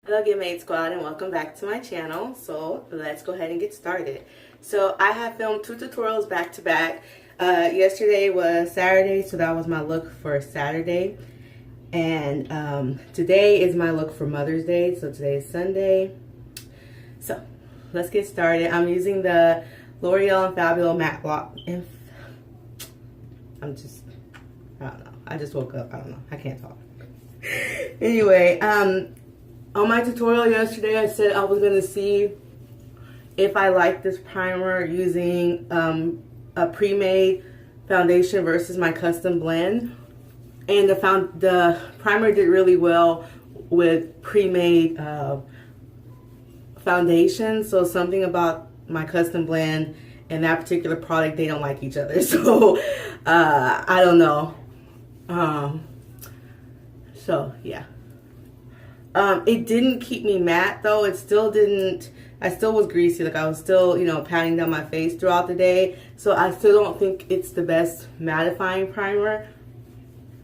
Hello GetMADE Squad and welcome back to my channel. So let's go ahead and get started. So I have filmed 2 tutorials back to back. Yesterday was Saturday, so that was my look for Saturday. And today is my look for Mother's Day, so today is Sunday. So let's get started. I'm using the L'Oreal Infallible Matte Block. I don't know. I just woke up. I don't know. I can't talk. Anyway, on my tutorial yesterday, I said I was going to see if I like this primer using a pre-made foundation versus my custom blend. And the primer did really well with pre-made foundation. So something about my custom blend and that particular product, they don't like each other. So I don't know. So yeah. It didn't keep me matte though. It still didn't, I still was greasy. Like I was still, you know, patting down my face throughout the day. So I still don't think it's the best mattifying primer.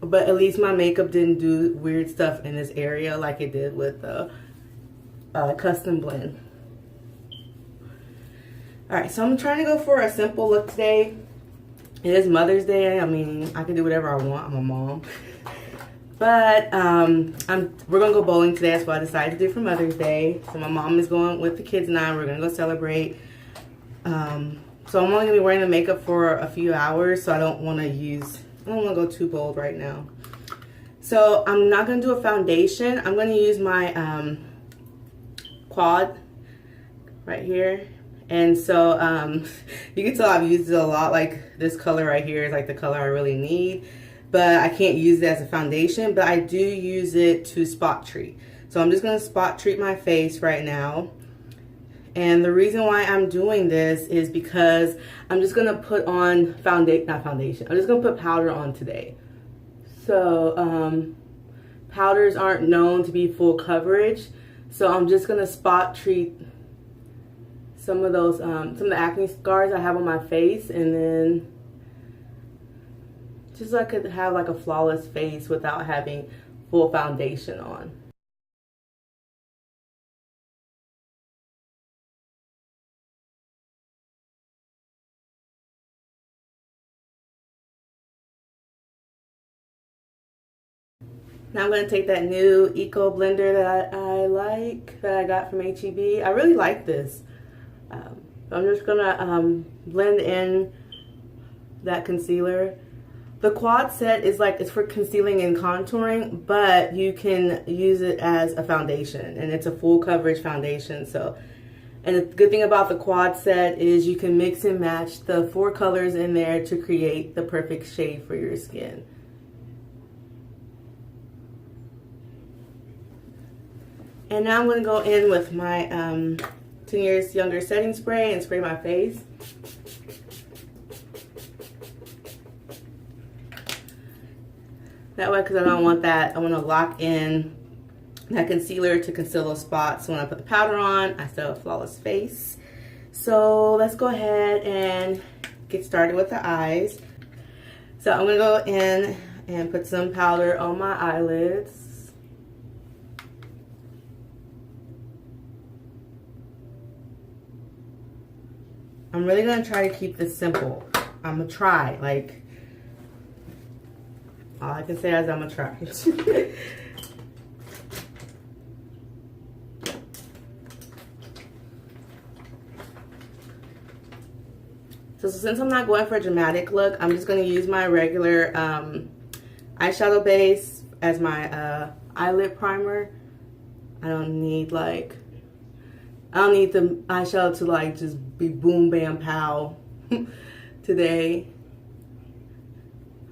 But at least my makeup didn't do weird stuff in this area like it did with the custom blend. Alright, so I'm trying to go for a simple look today. It is Mother's Day. I mean, I can do whatever I want. I'm a mom. But we're gonna go bowling today. That's what I decided to do for Mother's Day. So my mom is going with the kids and we're gonna go celebrate. So I'm only gonna be wearing the makeup for a few hours, so I don't want to go too bold right now. So I'm not gonna do a foundation. I'm gonna use my quad right here. And so you can tell I've used it a lot. Like this color right here is like the color I really need. But I can't use it as a foundation, but I do use it to spot treat. So I'm just going to spot treat my face right now. And the reason why I'm doing this is because I'm just going to put on I'm just going to put powder on today. So powders aren't known to be full coverage. So I'm just going to spot treat some of those, some of the acne scars I have on my face, and then just so I could have like a flawless face without having full foundation on. Now I'm going to take that new Eco Blender that I like, that I got from HEB. I really like this. I'm just going to blend in that concealer. The quad set is like, it's for concealing and contouring, but you can use it as a foundation, and it's a full coverage foundation. So, and the good thing about the quad set is you can mix and match the 4 colors in there to create the perfect shade for your skin. And now I'm going to go in with my 10 Years Younger setting spray and spray my face. That way, because I don't want that, I want to lock in that concealer to conceal those spots. So when I put the powder on, I still have a flawless face. So let's go ahead and get started with the eyes. So I'm going to go in and put some powder on my eyelids. I'm really going to try to keep this simple. I'm going to try, like, all I can say is I'm gonna try. So since I'm not going for a dramatic look, I'm just gonna use my regular eyeshadow base as my eyelid primer. I don't need the eyeshadow to like just be boom bam pow today.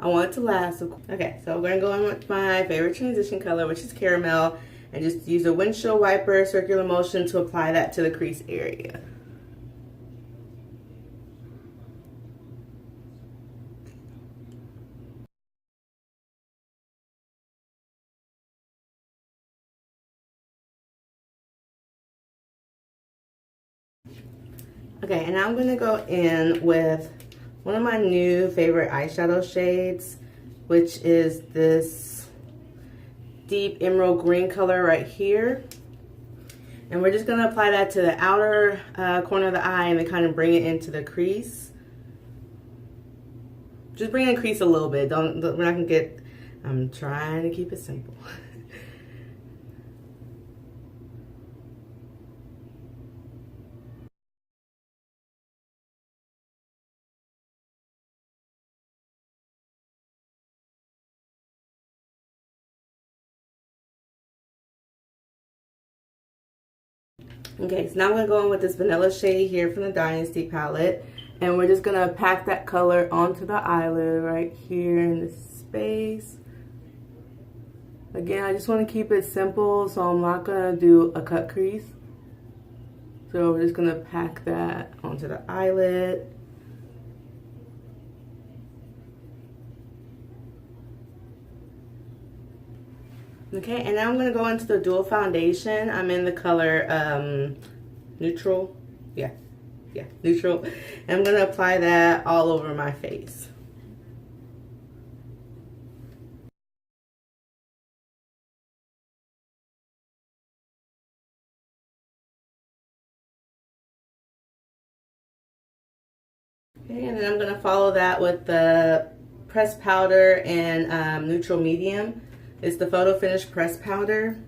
I want it to last. Okay, so we're going to go in with my favorite transition color, which is caramel, and just use a windshield wiper circular motion to apply that to the crease area. Okay, and now I'm going to go in with one of my new favorite eyeshadow shades, which is this deep emerald green color right here. And we're just going to apply that to the outer corner of the eye and then kind of bring it into the crease. Just bring in the crease a little bit. We're not going to get, I'm trying to keep it simple. Okay, so now I'm going to go in with this vanilla shade here from the Dynasty palette. And we're just going to pack that color onto the eyelid right here in this space. Again, I just want to keep it simple, so I'm not going to do a cut crease. So we're just going to pack that onto the eyelid. Okay, and now I'm going to go into the dual foundation. I'm in the color neutral. Yeah, neutral. And I'm going to apply that all over my face. Okay, and then I'm going to follow that with the pressed powder and neutral medium. It's the Photo Finish pressed powder.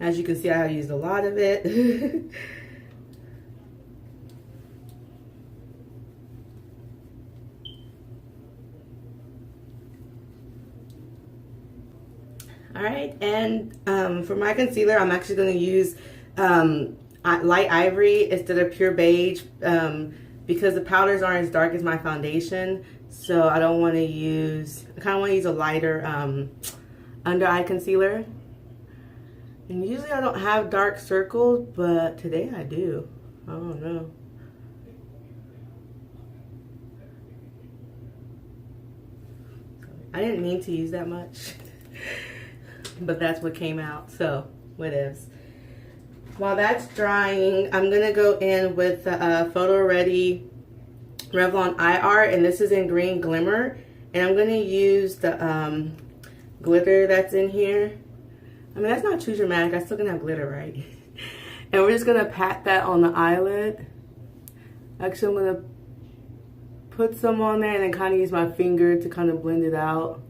As you can see, I used a lot of it. All right, and for my concealer, I'm actually going to use light ivory instead of pure beige because the powders aren't as dark as my foundation. So I don't want to use, I kind of want to use a lighter under eye concealer. And usually I don't have dark circles, but today I do. I don't know. I didn't mean to use that much. But that's what came out, so whatevs. While that's drying, I'm gonna go in with the Photo Ready Revlon Eye Art, and this is in Green Glimmer. And I'm gonna use the glitter that's in here. I mean, that's not too dramatic. I still gonna have glitter, right? And we're just gonna pat that on the eyelid. Actually, I'm gonna put some on there and then kind of use my finger to kind of blend it out.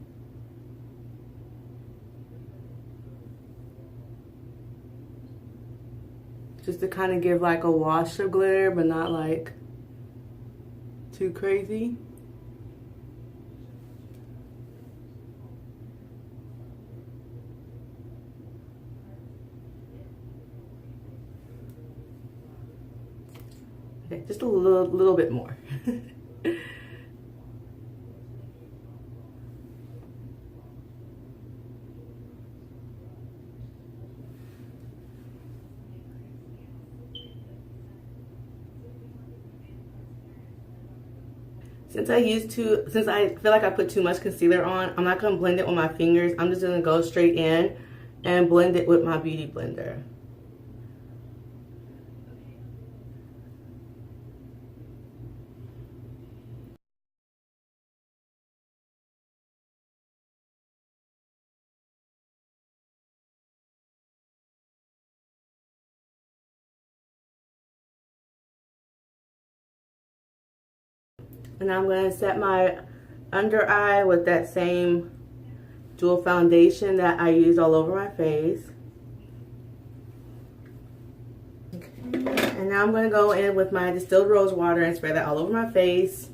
Just to kind of give like a wash of glitter, but not like too crazy. Okay, just a little bit more. Since I feel like I put too much concealer on, I'm not gonna blend it with my fingers. I'm just gonna go straight in and blend it with my beauty blender. And I'm going to set my under eye with that same dual foundation that I used all over my face. Okay. And now I'm going to go in with my distilled rose water and spray that all over my face.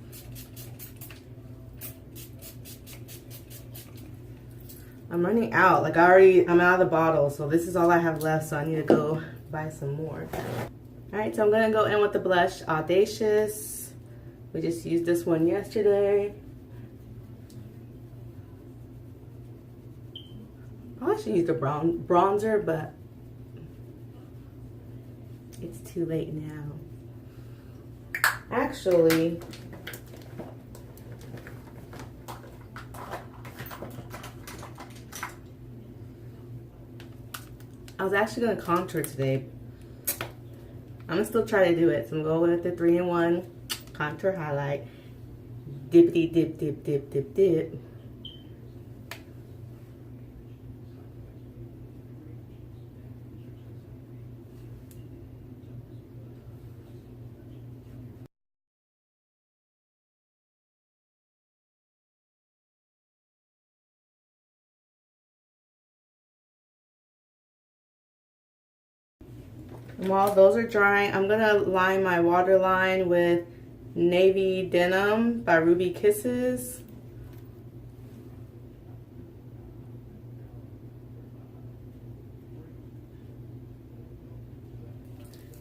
I'm running out. Like I'm out of the bottle, so this is all I have left, so I need to go buy some more. Alright, so I'm going to go in with the blush Audacious. We just used this one yesterday. I should use the bronzer, but it's too late now. Actually, I was actually going to contour today. I'm going to still try to do it. So I'm going with the 3-in-1 contour highlight. Dippity dip, dip, dip, dip, dip. While those are drying, I'm gonna line my waterline with Navy Denim by Ruby Kisses.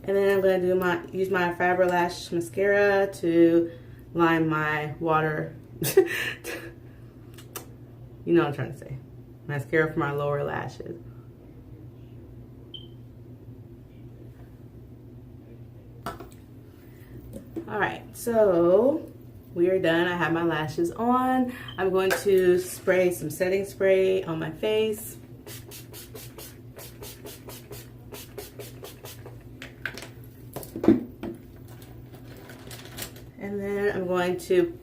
And then I'm gonna use my Fiber Lush Mascara to line my water. You know what I'm trying to say. Mascara for my lower lashes. Alright, so we are done. I have my lashes on. I'm going to spray some setting spray on my face. And then I'm going to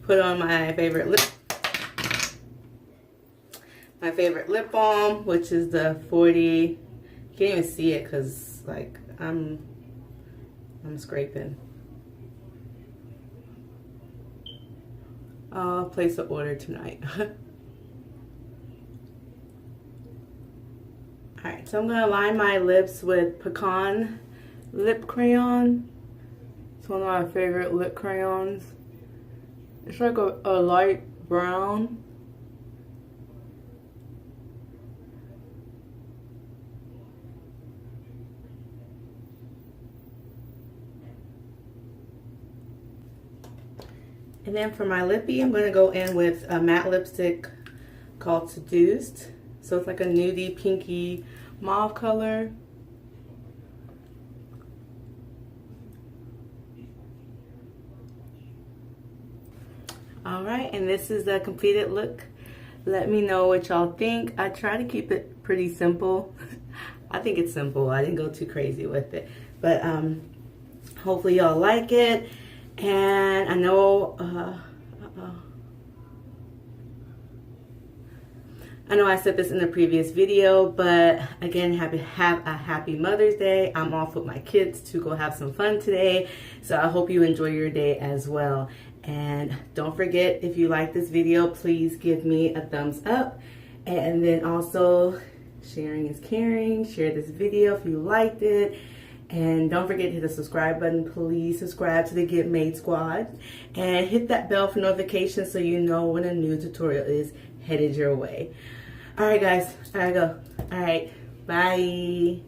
put on my favorite lip balm, which is the 40. You can't even see it because like I'm scraping. I'll place an order tonight. Alright, so I'm gonna line my lips with Pecan lip crayon. It's one of my favorite lip crayons. It's like a light brown. And then for my lippie, I'm going to go in with a matte lipstick called Seduced. So it's like a nudie, pinky, mauve color. Alright, and this is the completed look. Let me know what y'all think. I try to keep it pretty simple. I think it's simple. I didn't go too crazy with it. But hopefully y'all like it. And I know I said this in the previous video, but again, have a happy Mother's Day. I'm off with my kids to go have some fun today, so I hope you enjoy your day as well. And don't forget, if you like this video, please give me a thumbs up. And then also, sharing is caring. Share this video if you liked it. And don't forget to hit the subscribe button. Please subscribe to the GETMADE Squad. And hit that bell for notifications so you know when a new tutorial is headed your way. Alright guys, I gotta go. Alright, bye.